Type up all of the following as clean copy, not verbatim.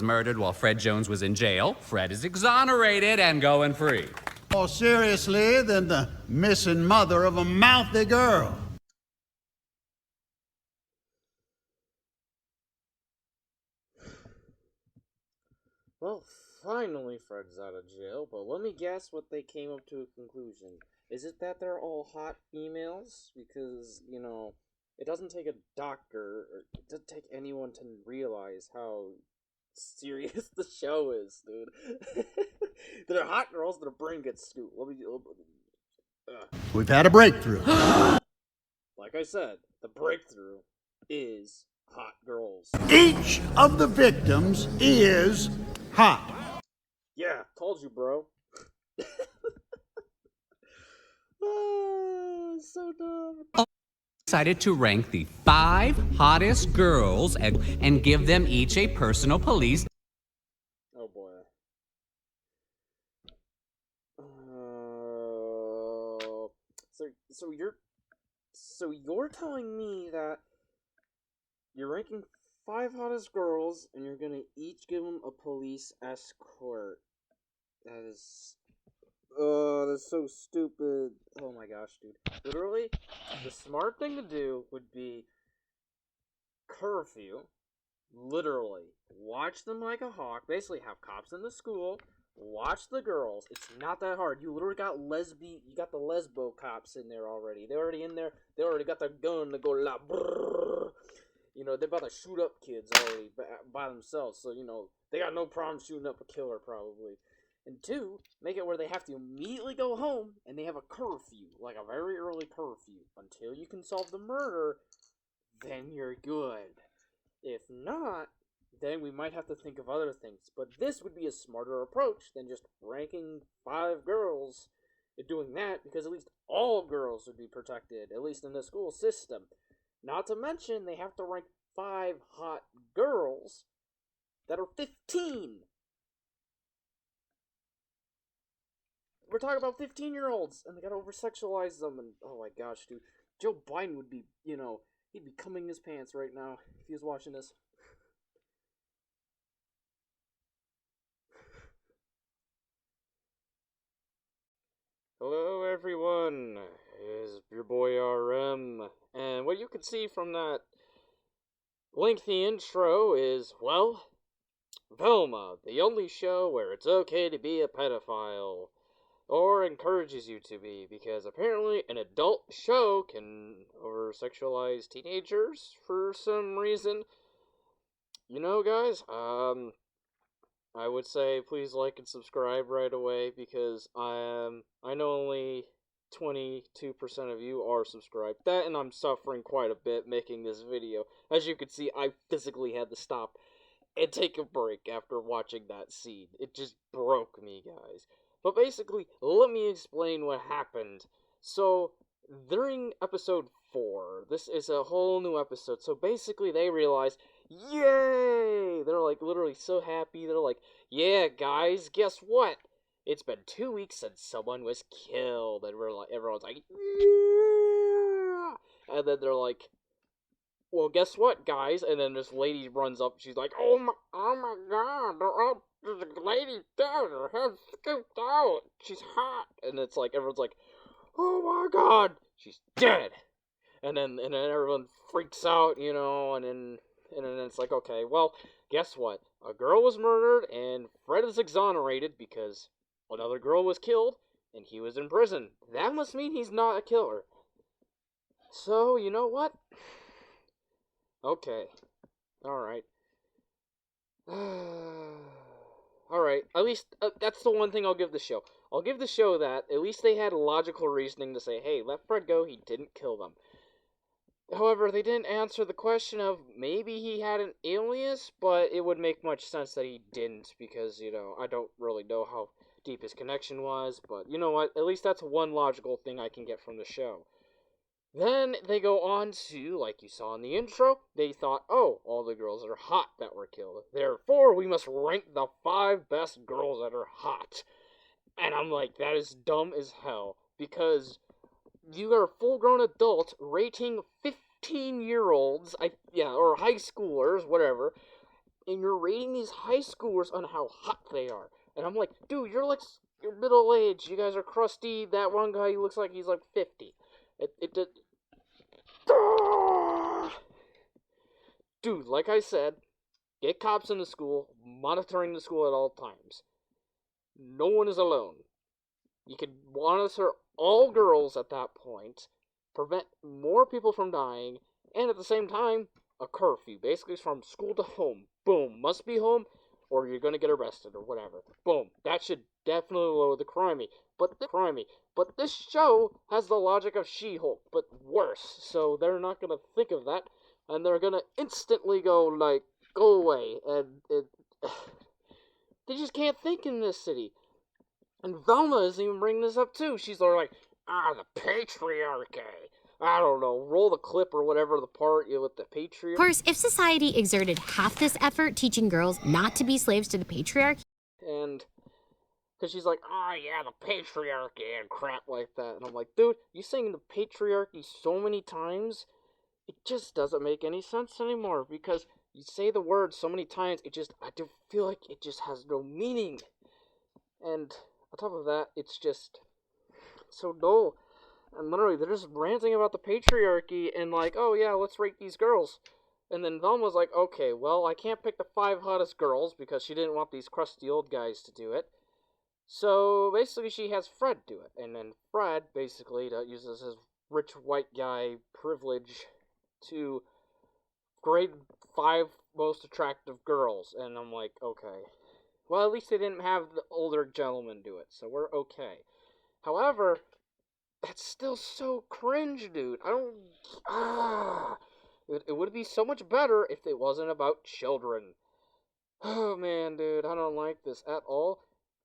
murdered while Fred Jones was in jail. Fred is exonerated and going free. More seriously than the missing mother of a mouthy girl. Well, finally Fred's out of jail, but let me guess what they came up to a conclusion. Is it that they're all hot females? Because, you know, it doesn't take a doctor, or it doesn't take anyone to realize how serious the show is, dude. They're hot girls, their brain gets scooped. We've had a breakthrough. Like I said, the breakthrough is hot girls. Each of the victims is hot. Yeah, told you, bro. So dumb. Decided to rank the 5 hottest girls and give them each a personal police. Oh boy. So you're telling me that you're ranking 5 hottest girls and you're gonna each give them a police escort? That's so stupid. Oh my gosh, dude. Literally, the smart thing to do would be curfew. Literally, watch them like a hawk. Basically, have cops in the school. Watch the girls. It's not that hard. You literally got you got the lesbo cops in there already. They're already in there. They already got their gun to go la brrr. You know, they're about to shoot up kids already by themselves. So, you know, they got no problem shooting up a killer probably. And 2, make it where they have to immediately go home and they have a curfew, like a very early curfew. Until you can solve the murder, then you're good. If not, then we might have to think of other things. But this would be a smarter approach than just ranking 5 girls and doing that, because at least all girls would be protected, at least in the school system. Not to mention, they have to rank 5 hot girls that are 15. We're talking about 15-year-olds, and they gotta over-sexualize them, and oh my gosh, dude. Joe Biden would be, you know, he'd be cumming his pants right now if he was watching this. Hello everyone, it's your boy RM, and what you can see from that lengthy intro is, well, Velma, the only show where it's okay to be a pedophile, or encourages you to be, because apparently an adult show can over-sexualize teenagers for some reason. You know, guys, I would say please like and subscribe right away, because I know only 22% of you are subscribed. That, and I'm suffering quite a bit making this video. As you can see, I physically had to stop and take a break after watching that scene. It just broke me, guys. But basically, let me explain what happened. So, during episode 4, this is a whole new episode, so basically they realize, yay! They're like literally so happy, they're like, yeah guys, guess what? It's been 2 weeks since someone was killed, and everyone's like, yeah! And then they're like, well, guess what, guys? And then this lady runs up, she's like, oh my god, there's a lady dead, her head scooped out, she's hot. And it's like, everyone's like, oh my god, she's dead. And then everyone freaks out, you know, and then it's like, okay, well, guess what? A girl was murdered, and Fred is exonerated because another girl was killed, and he was in prison. That must mean he's not a killer. So, you know what? Okay. Alright. Alright, at least, that's the one thing I'll give the show. I'll give the show that, at least they had logical reasoning to say, hey, let Fred go, he didn't kill them. However, they didn't answer the question of, maybe he had an alias, but it would make much sense that he didn't, because, you know, I don't really know how deep his connection was, but you know what, at least that's one logical thing I can get from the show. Then they go on to, like you saw in the intro, they thought, oh, all the girls are hot that were killed. Therefore, we must rank the 5 best girls that are hot. And I'm like, that is dumb as hell. Because you are a full-grown adult rating 15-year-olds, or high schoolers, whatever, and you're rating these high schoolers on how hot they are. And I'm like, dude, you're middle-aged. You guys are crusty. That one guy, he looks like he's like 50. It did... Dude, like I said, get cops in the school, monitoring the school at all times. No one is alone. You could monitor all girls at that point, prevent more people from dying, and at the same time, a curfew. Basically, it's from school to home. Boom. Must be home, or you're gonna get arrested, or whatever. Boom. That should definitely lower the crime. But this show has the logic of She-Hulk, but worse. So they're not gonna think of that, and they're gonna instantly go away. And they just can't think in this city. And Velma isn't even bringing this up too. She's like, the patriarchy. I don't know, roll the clip or whatever, the part with the patriarchy. Of course, if society exerted half this effort teaching girls not to be slaves to the patriarchy, and because she's like, yeah, the patriarchy and crap like that. And I'm like, dude, you saying the patriarchy so many times, it just doesn't make any sense anymore. Because you say the word so many times, I do feel like it just has no meaning. And on top of that, it's just so dull. And literally, they're just ranting about the patriarchy and like, oh yeah, let's rate these girls. And then Velma's like, okay, well, I can't pick the 5 hottest girls because she didn't want these crusty old guys to do it. So basically, she has Fred do it. And then Fred basically uses his rich white guy privilege to grade 5 most attractive girls. And I'm like, okay. Well, at least they didn't have the older gentleman do it, so we're okay. However, that's still so cringe, dude. It would be so much better if it wasn't about children. Oh, man, dude, I don't like this at all.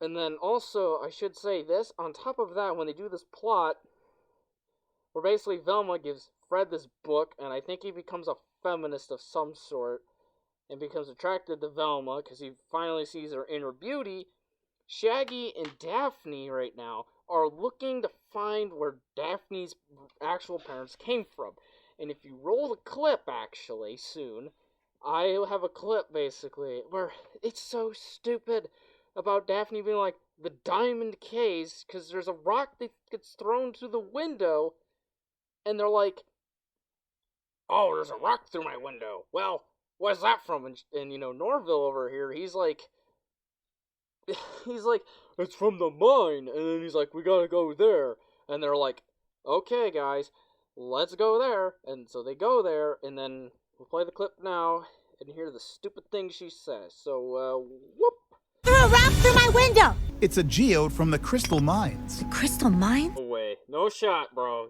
And then also, I should say this, on top of that, when they do this plot, where basically Velma gives Fred this book, and I think he becomes a feminist of some sort, and becomes attracted to Velma, because he finally sees her inner beauty, Shaggy and Daphne right now are looking to find where Daphne's actual parents came from. And if you roll the clip, actually, soon, I have a clip, basically, where it's so stupid about Daphne being like, the diamond case, because there's a rock that gets thrown through the window, and they're like, oh, there's a rock through my window. Well, where's that from? And Norville over here, he's like, it's from the mine. And then he's like, we gotta go there. And they're like, okay, guys, let's go there. And so they go there, and then we'll play the clip now and hear the stupid thing she says. So, whoop. Threw a rock through my window! It's a geode from the crystal mines. The crystal mines? No way. No shot, bro.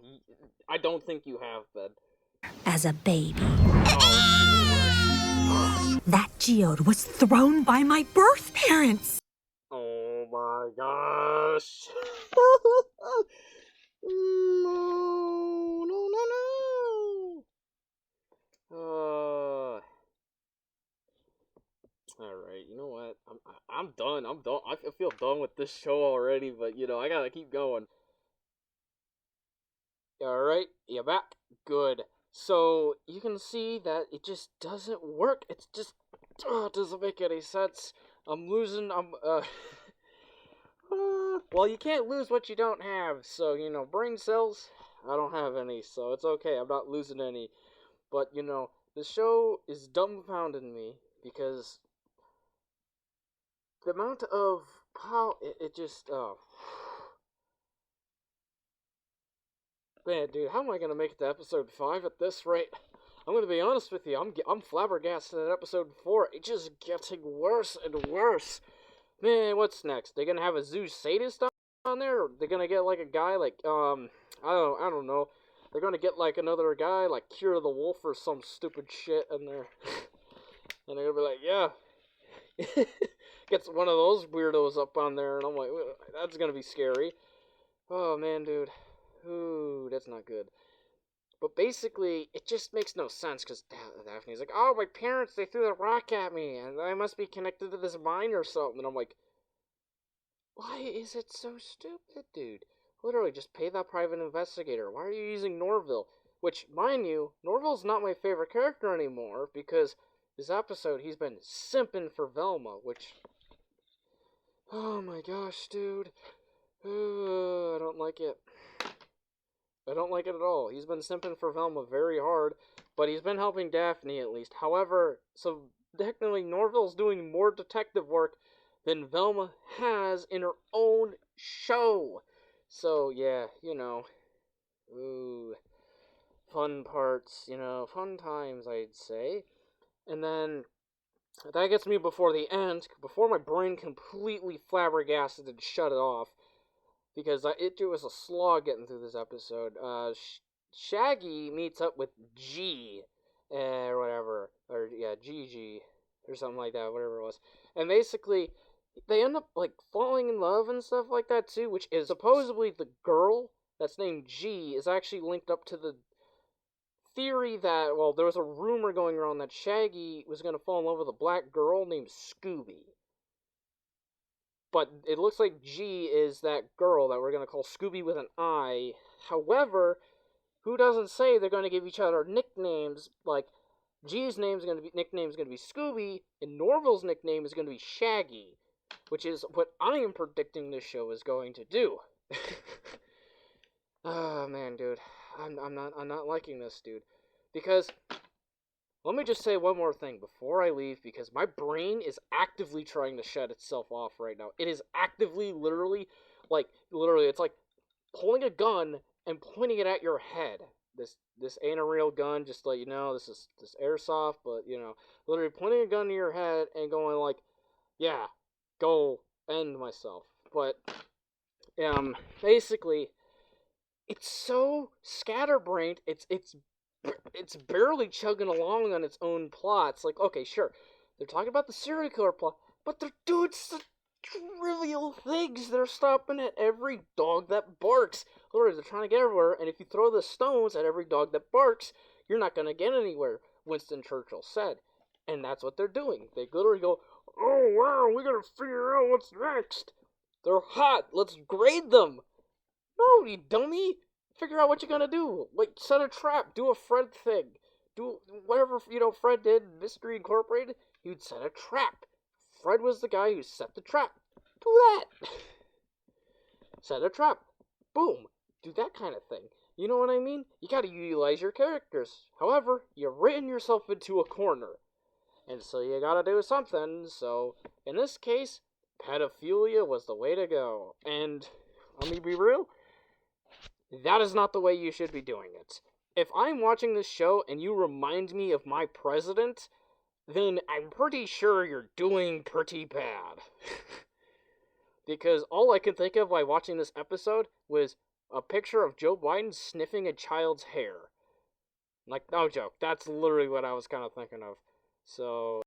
I don't think you have, Ben. As a baby. That geode was thrown by my birth parents! Oh my gosh. No. Alright, you know what? I'm done. I feel done with this show already, but I gotta keep going. Alright, you're back. Good. So, you can see that it just doesn't work. It's just, it doesn't make any sense. I'm losing, well, you can't lose what you don't have. So, brain cells, I don't have any, so it's okay. I'm not losing any. But, the show is dumbfounding me because the amount of how it just, man, dude, how am I gonna make it to episode 5 at this rate? I'm gonna be honest with you, I'm flabbergasted at episode 4. It's just getting worse and worse. Man, what's next? They gonna have a zoo sadist on there? Or they gonna get like a guy like I don't know. They're gonna get like another guy like Cure the Wolf or some stupid shit in there, and they're gonna be like, yeah, gets one of those weirdos up on there, and I'm like, that's gonna be scary. Oh man, dude. Ooh, that's not good. But basically, it just makes no sense, because Daphne's like, oh, my parents, they threw the rock at me, and I must be connected to this mine or something. And I'm like, why is it so stupid, dude? Literally, just pay that private investigator. Why are you using Norville? Which, mind you, Norville's not my favorite character anymore, because this episode, he's been simping for Velma, which... Oh my gosh, dude. I don't like it. I don't like it at all. He's been simping for Velma very hard, but he's been helping Daphne at least. However, so technically Norville's doing more detective work than Velma has in her own show. So, yeah, you know. Ooh. Fun parts, you know. Fun times, I'd say. And then, that gets me before the end, before my brain completely flabbergasted and shut it off. Because it was a slog getting through this episode. Shaggy meets up with G, or whatever. Or, yeah, Gigi, or something like that, whatever it was. And basically, they end up, like, falling in love and stuff like that, too, which is supposedly the girl that's named G is actually linked up to the theory that, well, there was a rumor going around that Shaggy was going to fall in love with a black girl named Scooby. But it looks like G is that girl that we're going to call Scooby with an I. However, who doesn't say they're going to give each other nicknames? Like, G's nickname is going to be Scooby, and Norville's nickname is going to be Shaggy, which is what I am predicting this show is going to do. Oh man, dude, I'm not liking this, dude, because let me just say one more thing before I leave, because my brain is actively trying to shut itself off right now. It is actively, literally, it's like pulling a gun and pointing it at your head. This ain't a real gun, just to let you know. This is airsoft, but, you know, literally pointing a gun to your head and going like, yeah, go end myself. But, basically, it's so scatterbrained, it's barely chugging along on its own plots. Like, okay, sure, they're talking about the serial killer plot, but they're doing such trivial things. They're stopping at every dog that barks. Literally, they're trying to get everywhere, and if you throw the stones at every dog that barks, you're not going to get anywhere, Winston Churchill said. And that's what they're doing. They literally go, oh wow, we gotta figure out what's next. They're hot, let's grade them. No, you dummy. Figure out what you're gonna do. Like, set a trap. Do a Fred thing. Do whatever, you know, Fred did, Mystery Incorporated. He'd set a trap. Fred was the guy who set the trap. Do that. Set a trap. Boom. Do that kind of thing. You know what I mean? You gotta utilize your characters. However, you've written yourself into a corner. And so you gotta do something. So, in this case, pedophilia was the way to go. And, let me be real, that is not the way you should be doing it. If I'm watching this show and you remind me of my president, then I'm pretty sure you're doing pretty bad. Because all I could think of while watching this episode was a picture of Joe Biden sniffing a child's hair. Like, no joke, that's literally what I was kind of thinking of. So...